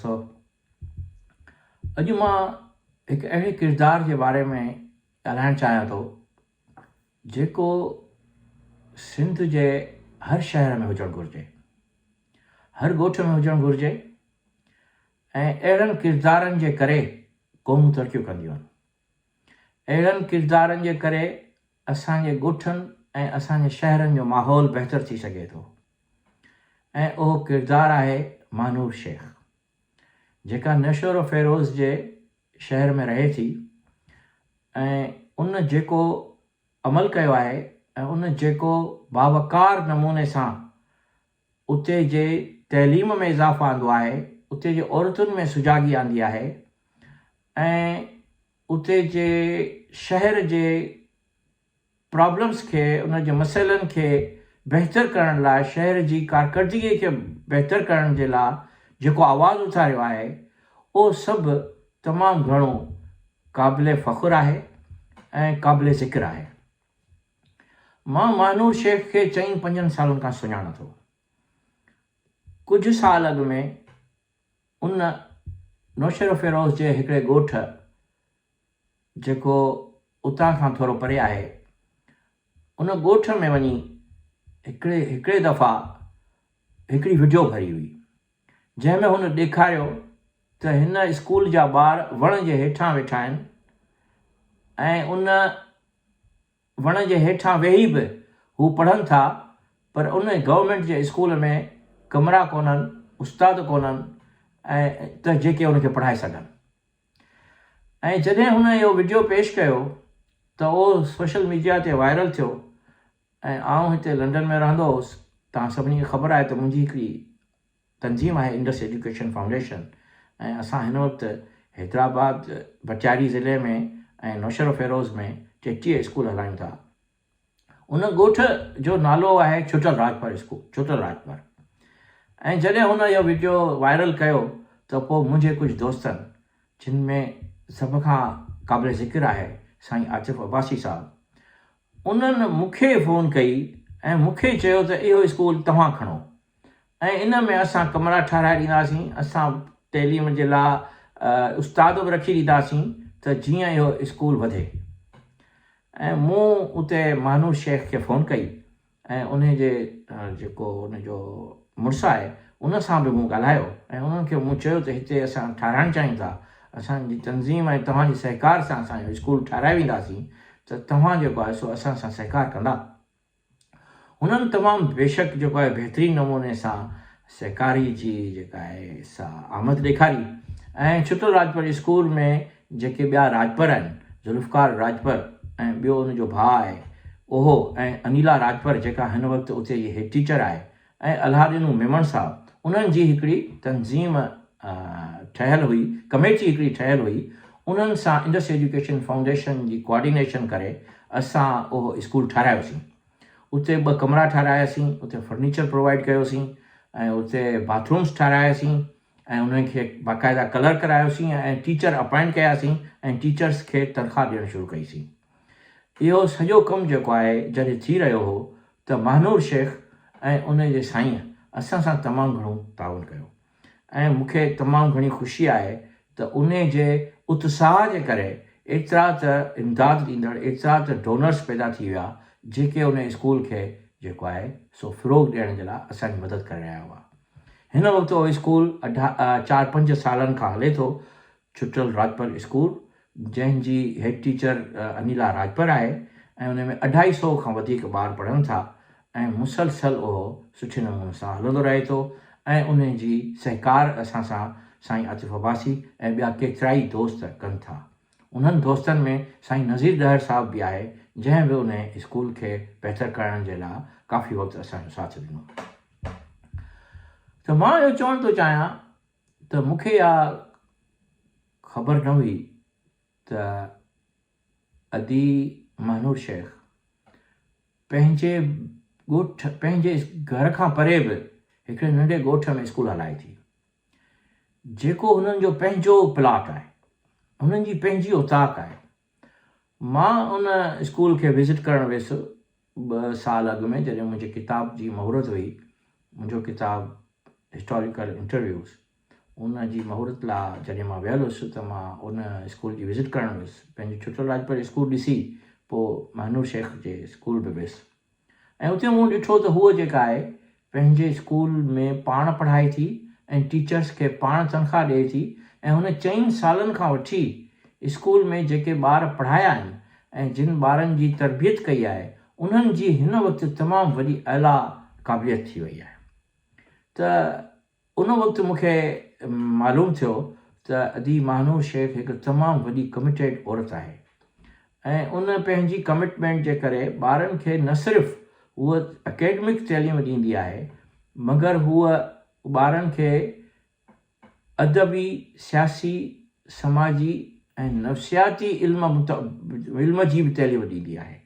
दोस्तों, अॼु मां हिकु अहिड़े किरदार जे बारे में ॻाल्हाइणु चाहियां थो जेको सिंध जे हर शहर में हुजणु घुरिजे, हर ॻोठ में हुजणु घुरिजे ऐं अहिड़नि किरदारनि जे करे क़ौमूं तरक़ियूं कंदियूं आहिनि। अहिड़नि किरदारनि जे करे असांजे ॻोठनि ऐं असांजे शहरनि जो माहौल बहितर थी सघे थो ऐं उहो किरदारु आहे महानूर शेख, जेका नशोर फ़ेरोज़ जे शहर में रहे थी ऐं उन जेको अमल कयो आहे ऐं उन जेको बावकार नमूने सां उते जे तइलीम में इज़ाफ़ो आंदो आहे, उते जे औरतुनि में सुजागी आंदी आहे ऐं उते जे शहर जे प्रॉब्लम्स खे, उन जे मसइलनि खे बहितर करण लाइ, शहर जी कारकर्दगी खे बहितर करण जे लाइ जेको आवाज़ु उथारियो आहे, उहो सभु तमामु घणो क़ाबिल फ़ख़ुरु आहे ऐं क़ाबिल ज़िक्र आहे। मां महानूर शेख खे 4-5 सालनि खां सुञाणां थो। कुझु साल अॻु में उन नौशर फ़ेरोज़ जे हिकिड़े ॻोठ जेको उतां खां थोरो परे आहे, उन ॻोठ में वञी हिकिड़े दफ़ा हिकिड़ी वीडियो भरी हुई जंहिंमें हुन ॾेखारियो त हिन स्कूल जा ॿार वण जे हेठां वेठा आहिनि ऐं उन वण जे हेठां वेही बि हू पढ़नि था, पर उन गवर्नमेंट जे स्कूल में कमरा कोन्हनि, उस्ताद कोन्हनि ऐं त जेके उनखे पढ़ाए सघनि। ऐं जॾहिं हुन इहो वीडियो पेश कयो त उहो सोशल मीडिया ते वायरल थियो ऐं आउं हिते लंडन में रहंदो हुउसि। तव्हां सभिनी खे ख़बर आहे त मुंहिंजी हिकिड़ी तंज़ीम आहे इंडस एजुकेशन फाउंडेशन, ऐं असां हिन वक़्तु हैदराबाद भटियारी ज़िले में ऐं नौशर फ़ेरोज़ में 33 स्कूल हलायूं था। उन ॻोठ जो नालो आहे छुटल राजपर स्कूल, छुटल राजपर। ऐं जॾहिं हुन इहो वीडियो वायरल कयो त पोइ मुंहिंजे कुझु दोस्तनि, जिन में सभ खां क़ाबिल ज़िक्र आहे साईं आतिफ़ अब्बासी साहब, उन्हनि मूंखे फ़ोन कई ऐं मूंखे चयो त इहो स्कूल तव्हां खणो ऐं इन में असां कमरा ठाराए ॾींदासीं, असां तइलीम जे लाइ उस्ताद बि रखी ॾींदासीं त जीअं इहो स्कूल वधे। ऐं मूं उते महानूर शेख खे फ़ोन कई ऐं उन जे जेको उनजो मुड़ुसु आहे उन सां बि मूं ॻाल्हायो ऐं उन्हनि खे मूं चयो त हिते असां ठाराइणु चाहियूं था, असांजी तंज़ीम ऐं तव्हांजे सहकार सां असां इहो स्कूल ठाराए वेंदासीं, त तव्हां जेको आहे सो असां सां सहकार कंदा। हुननि तमामु बेशक जेको आहे बहितरीनु नमूने सां सहकारी जी जेका आहे सा आमद ॾेखारी ऐं छुटल राजपर स्कूल में जेके ॿिया राजपर आहिनि, ज़ुल्फ़कार राजपर ऐं ॿियो उनजो भाउ आहे उहो, ऐं अनिला राजपर जेका हिन वक़्तु उते जी हेड टीचर आहे, ऐं अलादीनू मेमण साहब, उन्हनि जी हिकिड़ी तंज़ीम ठहियलु हुई, कमेटी हिकिड़ी ठहियलु हुई। उन्हनि सां इंडस एजुकेशन फाउंडेशन जी कोऑर्डिनेशन करे असां उहो स्कूल ठारायोसीं। उते 2 कमरा ठारायासीं, उते फर्नीचर प्रोवाइड कयोसीं ऐं उते बाथरूम्स ठारायासीं ऐं उन्हनि खे बाक़ाइदा कलर करायोसीं ऐं टीचर अपॉइंट कयासीं ऐं टीचर्स खे तनख़्वाह ॾियणु शुरू कईसीं। इहो सॼो कमु जेको आहे जॾहिं थी रहियो हो त महानूर शेख ऐं उन जे साईं असां सां तमामु घणो ताउन कयो ऐं मूंखे तमामु घणी ख़ुशी आहे त उन जे उत्साह जे करे एतिरा त इमदाद ॾींदड़, एतिरा त डोनर्स पैदा थी विया जेके उन स्कूल खे जेको आहे सो फ़रोग़ ॾियण जे लाइ असांजी मदद करे रहिया हुआ। हिन वक़्तु उहो स्कूल 4-5 सालनि खां हले थो, छुटल राजपर स्कूल, जंहिंजी हेड टीचर अनिला राजपर आहे ऐं उन में 250 खां वधीक ॿार पढ़नि था ऐं मुसलसल उहो सुठे नमूने सां हलंदो रहे थो ऐं उन जी सहकार असां सां साईं आतिफ़ अब्बासी ऐं ॿिया केतिरा ई दोस्त कनि था। उन्हनि दोस्तनि में साईं नज़ीर डहर साहब बि आहे, जंहिं बि उन स्कूल खे बहितर करण जे लाइ काफ़ी वक़्तु असांजो साथ ॾिनो। त मां इहो चवणु थो चाहियां त मूंखे इहा ख़बर न हुई त अदी महानूर शेख पंहिंजे ॻोठ, पंहिंजे घर खां परे बि हिकिड़े नंढे ॻोठ में स्कूल हलाए थी, जेको हुननि जो पंहिंजो प्लाट आहे, हुननि जी पंहिंजी औताक आहे। मां उन स्कूल खे विज़िट करणु वियुसि 2 साल अॻु में, जॾहिं मुंहिंजी किताब जी मुहूरत हुई, मुंहिंजो किताबु हिस्टोरिकल इंटरव्यूज़, उन जी महूरत लाइ जॾहिं मां वियल हुयुसि त मां उन स्कूल जी विज़िट करणु वियुसि। पंहिंजो छुटल लाजपत स्कूल ॾिसी पोइ महानूर शेख जे स्कूल बि वियुसि ऐं उते मूं ॾिठो त हूअ जेका आहे पंहिंजे स्कूल में पाण पढ़ाए थी ऐं टीचर्स खे पाण तनख़्वाह ॾिए थी ऐं हुन 4 सालनि खां वठी स्कूल में जेके ॿार पढ़ाया आहिनि ऐं जिन ॿारनि जी तरबियत कई आहे उन्हनि जी हिन वक़्तु तमामु वॾी आला क़ाबिलियत थी वई आहे। त उन वक़्तु मूंखे मालूम थियो त अदी महानूर शेख हिकु तमामु वॾी कमिटेड औरत आहे ऐं उन पंहिंजी कमिटमेंट जे करे ॿारनि खे न सिर्फ़ु हूअ अकेडमिक तइलीम ॾींदी आहे मगर हूअ ॿारनि खे अदबी सियासी समाजी ऐं नफ़्सियाती इल्म जी बि तइलीम ॾींदी आहे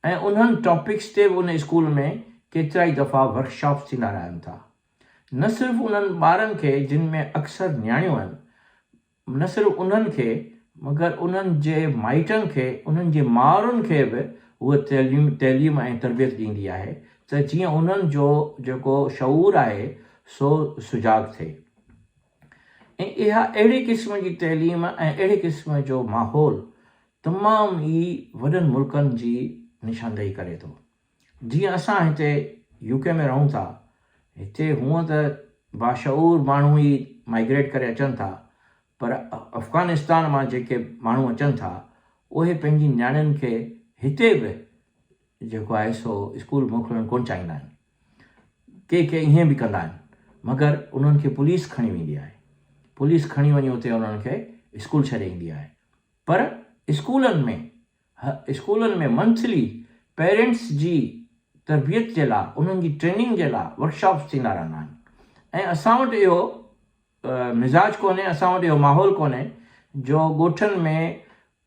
ऐं उन्हनि टॉपिक्स ते बि उन स्कूल में केतिरा ई दफ़ा वर्कशॉप्स थींदा रहनि था। न सिर्फ़ु उन्हनि ॿारनि खे जिन में अक्सर नियाणियूं आहिनि, न सिर्फ़ु उन्हनि खे मगर उन्हनि जे माइटनि खे उन्हनि जे माउरुनि खे बि उहा तइलीम ऐं तरबियत ॾींदी आहे त जीअं उन्हनि जो जेको शऊर आहे सो सुजाग थिए। ऐं इहा अहिड़े क़िस्म जी तइलीम ऐं अहिड़े क़िस्म जो माहौल तमामु ई वॾनि मुल्कनि जी निशानदेही करे थो। जीअं असां हिते यूके में रहूं था, हिते हूअं त बाशऊर माण्हू ई माइग्रेट करे अचनि था पर अफ़गानिस्तान मां जेके माण्हू अचनि था उहे पंहिंजी नियाणियुनि खे हिते बि जेको आहे सो स्कूल मोकिलणु कोन चाहींदा आहिनि। के ईअं बि कंदा आहिनि मगर उन्हनि खे पुलिस खणी वेंदी आहे, पुलिस खणी वञी उते उन्हनि खे स्कूल छॾे ईंदी आहे। पर स्कूलनि में मंथली पेरेंट्स जी तरबियत जे लाइ उन्हनि जी ट्रेनिंग जे लाइ वर्कशॉप्स थींदा रहंदा आहिनि ऐं असां वटि इहो मिज़ाज कोन्हे, असां वटि इहो माहौल कोन्हे जो ॻोठनि में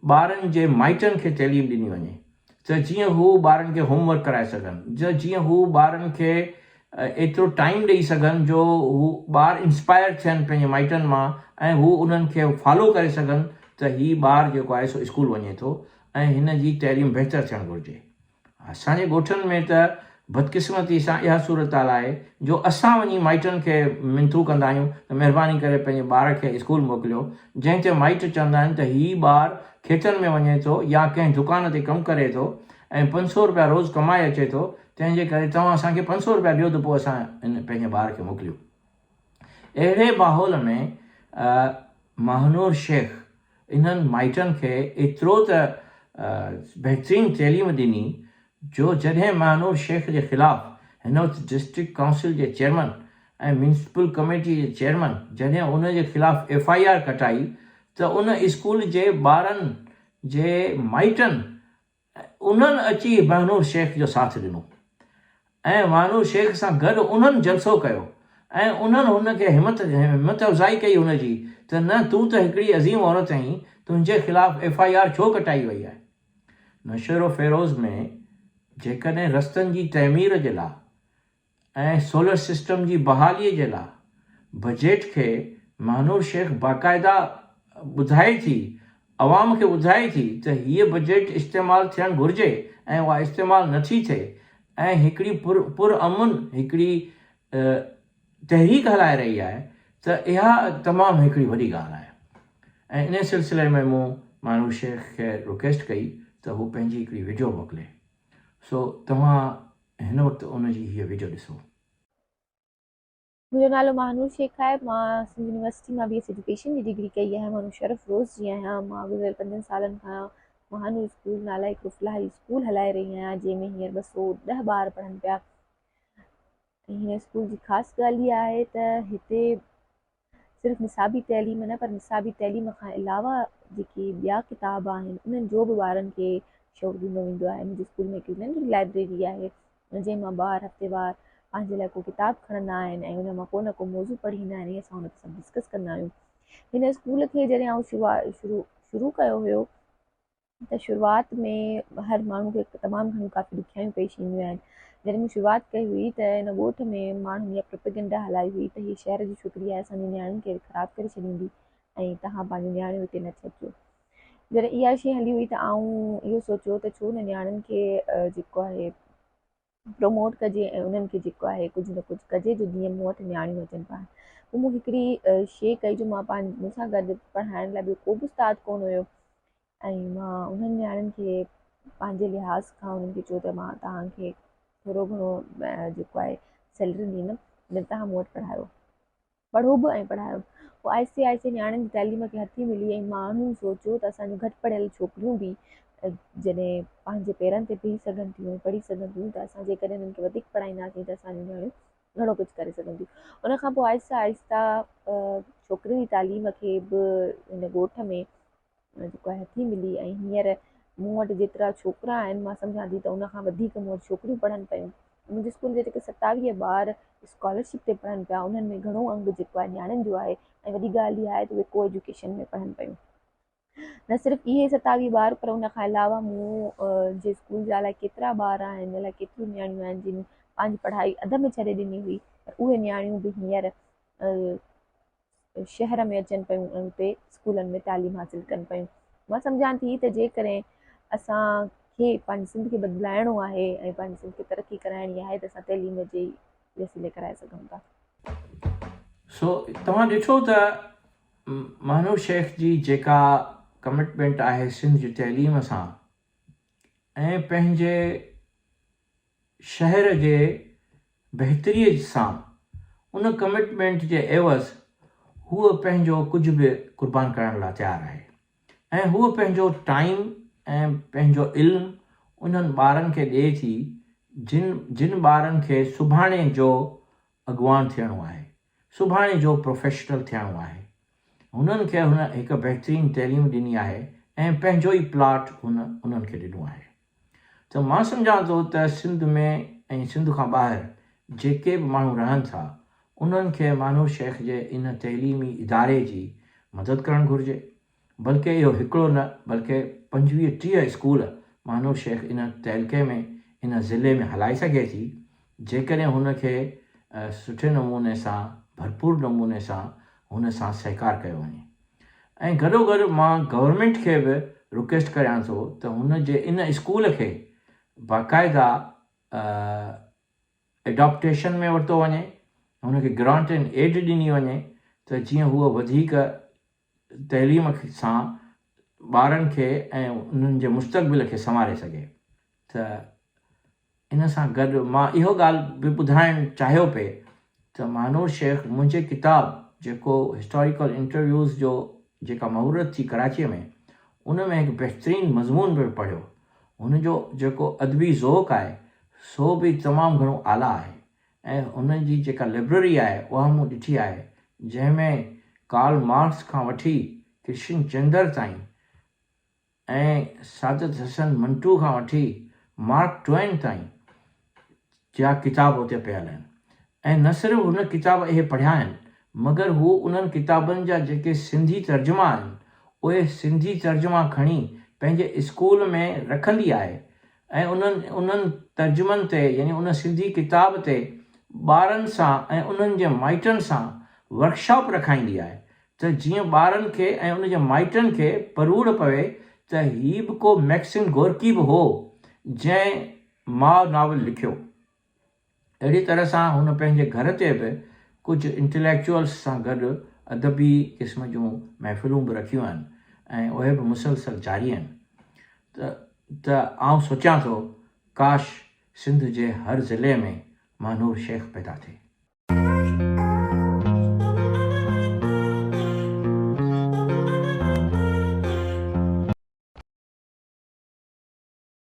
ॿारनि जे माइटनि खे तइलीम ॾिनी वञे त जीअं हू ॿारनि खे होमवर्क कराए सघनि, जीअं हू ॿारनि खे एतिरो टाइम ॾेई सघनि जो हू ॿार इंस्पायर थियनि पंहिंजे माइटनि मां ऐं हू उन्हनि खे फॉलो करे सघनि त हीउ ॿारु जेको आहे सो स्कूल वञे थो ऐं हिन जी तइलीम बहितर थियणु घुरिजे। असांजे ॻोठनि में त बदकिस्मती सां इहा सूरत हाल आहे जो असां वञी माइटनि खे मिनतू कंदा आहियूं त महिरबानी करे पंहिंजे ॿार खे स्कूल मोकिलियो, जंहिं ते माइट चवंदा आहिनि त हीउ ॿारु खेतनि में वञे थो या कंहिं दुकान ते कमु करे थो ऐं 500 रुपया रोज़ु कमाए अचे थो, तंहिंजे करे तव्हां असांखे 500 रुपया ॾियो त पोइ असां पंहिंजे ॿार खे मोकिलियूं। अहिड़े माहौल में महानूर शेख इन्हनि माइटनि खे एतिरो त बहितरीनु तइलीम ॾिनी जो जॾहिं महानूर शेख जे ख़िलाफ़ु हिन वक़्तु डिस्ट्रिक्ट काउंसिल जे चेयरमैन ऐं म्यूनिसिपल कमेटी जे चेयरमैन जॾहिं उन जे ख़िलाफ़ु FIR कटाई त उन स्कूल जे ॿारनि जे माइटनि उन्हनि अची महानूर शेख जो साथ ॾिनो ऐं महानूर शेख सां गॾु उन्हनि जलसो कयो ऐं उन्हनि हुनखे हिमत अफ़ज़ाई कई हुनजी त न तूं त हिकिड़ी अज़ीम औरत आहीं, तुंहिंजे ख़िलाफ़ु FIR छो कटाई वई आहे। नशर फ़िरोज़ में जेकॾहिं रस्तनि जी तइमीर जे लाइ ऐं सोलर सिस्टम जी बहालीअ जे लाइ बजट खे महानूर शेख बाक़ाइदा ॿुधाए थी, अवाम खे ॿुधाए थी त हीअ बजट इस्तेमालु थियणु घुरिजे ऐं उहा इस्तेमालु नथी थिए ऐं हिकिड़ी पुरअमन हिकिड़ी तहरीक हलाए रही आहे त इहा तमामु हिकिड़ी वॾी ॻाल्हि आहे। ऐं इन सिलसिले में मूं महानूर शेख खे रिक्वेस्ट कई त हू पंहिंजी हिकिड़ी वीडियो मोकिले। सो तव्हां हिन वक़्तु उनजी हीअ वीडियो ॾिसो। मुंहिंजो नालो महानूर शेख आहे। मां सिंध यूनिवर्सिटी मां BS एजुकेशन जी डिग्री कई आहे। मां मुशर्रफ रोज़ जी आहियां। मां गुज़िरियल 5 सालनि खां महानूर स्कूल नाला हिकिड़ो फ़िलहाली स्कूल हलाए रही आहियां जंहिंमें हींअर 210 ॿार पढ़नि पिया। हिन स्कूल जी ख़ासि ॻाल्हि इहा आहे त हिते सिर्फ़ु निसाबी तइलीम न पर निसाबी तइलीम खां अलावा जेके ॿिया किताब आहिनि उन्हनि जो बि ॿारनि खे शौक़ु ॾिनो वेंदो आहे। मुंहिंजे स्कूल में हिकिड़ी नंढी लाइब्रेरी आहे जंहिं मां ॿार हफ़्तेवार पंहिंजे लाइ को किताब खणंदा आहिनि ऐं उन मां को न को मौज़ू पढ़ी ईंदा आहिनि। असां हुन ते सभु डिस्कस कंदा आहियूं। हिन स्कूल खे जॾहिं आउं शुरू कयो हुयो त शुरूआति में हर माण्हू खे तमामु घणियूं काफ़ी ॾुखियाइयूं पेश ईंदियूं आहिनि। जॾहिं मूं शुरूआति कई हुई त हिन ॻोठ में माण्हुनि इहा प्रोपेगेंडा हलाई हुई त हीअ शहर जी छोकिरी आहे, असांजी नियाणियुनि खे ख़राबु करे छॾींदी ऐं तव्हां पंहिंजी नियाणियूं हिते न छॾिजो। जॾहिं इहा शइ हली हुई त आऊं इहो सोचियो त छो न नियाणियुनि खे जेको आहे प्रमोट कजे ऐं उन्हनि खे जेको आहे कुझु न कुझु कजे जो जीअं मूं वटि नियाणियूं अचनि पाण। पोइ मूं हिकिड़ी शइ कई जो मां मूंसां गॾु पढ़ाइण लाइ ॿियो को बि उस्ताद कोन हुयो ऐं मां उन्हनि नियाणियुनि खे पंहिंजे लिहाज़ खां उन्हनि खे चयो त मां तव्हांखे थोरो घणो जेको आहे सैलरी ॾींदमि न तव्हां मूं वटि पढ़ो बि ऐं पढ़ायो। पोइ आहिस्ते आहिस्ते नियाणियुनि जी तइलीम खे हथी मिली ऐं माण्हुनि सोचियो त असांजो घटि पढ़ियल छोकिरियूं बि जॾहिं पंहिंजे पेरनि ते बीह सघनि थियूं ऐं पढ़ी सघनि थियूं त असां जेकॾहिं उन्हनि खे वधीक पढ़ाईंदासीं त असांजूं नियाणियूं घणो कुझु करे सघनि थियूं। उन खां पोइ आहिस्ता आहिस्ता छोकिरियुनि जी तालीम खे बि हिन ॻोठ में जेको आहे हथी मिली ऐं हींअर मूं वटि जेतिरा छोकिरा आहिनि मां सम्झां थी त उन खां वधीक मूं वटि छोकिरियूं पढ़नि पियूं। मुंहिंजे स्कूल जे जेके 27 ॿार स्कॉलरशिप ते पढ़नि पिया उन्हनि में घणो अंग जेको आहे नियाणियुनि जो आहे ऐं वॾी ॻाल्हि इहा आहे त उहे को एजुकेशन में पढ़नि पियूं। न सिर्फ़ु इहे 27 ॿार पर उन खां अलावा मूं जे स्कूल जा अलाए केतिरा ॿार आहिनि अलाए केतिरियूं नियाणियूं आहिनि जिन पंहिंजी पढ़ाई अध में छॾे ॾिनी हुई पर उहे नियाणियूं बि हींअर शहर में अचनि पियूं ऐं उते स्कूलनि में तालीम हासिलु कनि पियूं। मां सम्झां थी त जेकॾहिं असांखे पंहिंजी सिंध खे बदिलाइणो आहे ऐं पंहिंजी सिंध खे तरक़ी कराइणी आहे त असां तइलीम जे वसीले कराए सघूं था। सो तव्हां ॾिठो त महानूर शेख जी जेका कमिटमेंट आहे सिंध जी तइलीम सां ऐं पंहिंजे शहर जे बहितरीअ सां उन कमिटमेंट जे एवज़ हूअ पंहिंजो कुझु बि क़ुर्बान करण लाइ तयारु आहे ऐं हूअ पंहिंजो टाइम ऐं पंहिंजो इल्मु उन्हनि ॿारनि खे ॾिए थी जिन ॿारनि खे सुभाणे जो अॻवान थियणो आहे, सुभाणे जो प्रोफेशनल थियणो आहे। हुननि खे हुन हिकु बहितरीनु तइलीम ॾिनी आहे ऐं पंहिंजो ई प्लॉट उन्हनि खे ॾिनो आहे। त मां सम्झां थो त सिंध में ऐं सिंध खां ॿाहिरि जेके बि माण्हू रहनि था उन्हनि खे महानूर शेख जे इन तइलीमी इदारे जी मदद करणु घुरिजे। बल्कि इहो हिकिड़ो न बल्कि 25-30 स्कूल महानूर शेख इन तहलके में इन ज़िले में हलाए सघे थी जेकॾहिं हुनखे सुठे नमूने सां भरपूर नमूने सां हुन सां सहकार कयो वञे। ऐं गॾोगॾु मां गवर्नमेंट खे बि रिक्वेस्ट करियां थो त हुन जे इन स्कूल खे बाक़ाइदा एडॉप्टेशन में वरितो वञे, हुनखे ग्रांट एंड एड ॾिनी वञे त जीअं हूअ वधीक तइलीम सां ॿारनि खे ऐं उन्हनि जे मुस्तक़बिल खे संभाले सघे। त इन सां गॾु मां इहो ॻाल्हि बि ॿुधाइणु चाहियो पिए त महानूर शेख मुंहिंजे किताबु जेको हिस्टोरिकल इंटरव्यूज़ जो जेका महूरत थी कराचीअ में उन में हिकु बहितरीनु मज़मून बि पढ़ियो। हुनजो जेको अदबी ज़ौक़ु आहे सो बि तमामु घणो आला आहे ऐं हुन जी जेका लाइब्रेरी आहे उहा मूं ॾिठी आहे जंहिंमें कार्ल मार्क्स खां वठी कृष्ण चंद्र ताईं ऐं सादत हसन मंटू खां वठी मार्क ट्वेन ताईं जा किताब उते पियल आहिनि। ऐं न सिर्फ़ु हुन किताब इहे पढ़िया आहिनि मगर हू उन्हनि किताबनि जा जेके सिंधी तर्जुमा आहिनि उहे सिंधी तर्जुमा खणी पंहिंजे स्कूल में रखंदी आहे ऐं उन्हनि तर्जुमनि ते यानी उन सिंधी किताब ते ॿारनि सां ऐं उन्हनि जे माइटनि सां वर्कशॉप रखाईंदी आहे त जीअं ॿारनि खे ऐं उन जे माइटनि खे परूड़ पवे त हीअ बि को मैक्सिम गोर्की बि हो जंहिं माउ नॉवल लिखियो। अहिड़ी तरह सां हुन पंहिंजे घर ते बि कुझु इंटेलेक्चुअल्स सां गॾु अदबी क़िस्म जूं महफ़िलूं बि रखियूं आहिनि ऐं उहे बि मुसलसल जारी आहिनि। त आउं सोचियां थो काश सिंध जे हर ज़िले में महानूर शेख पैदा थिए।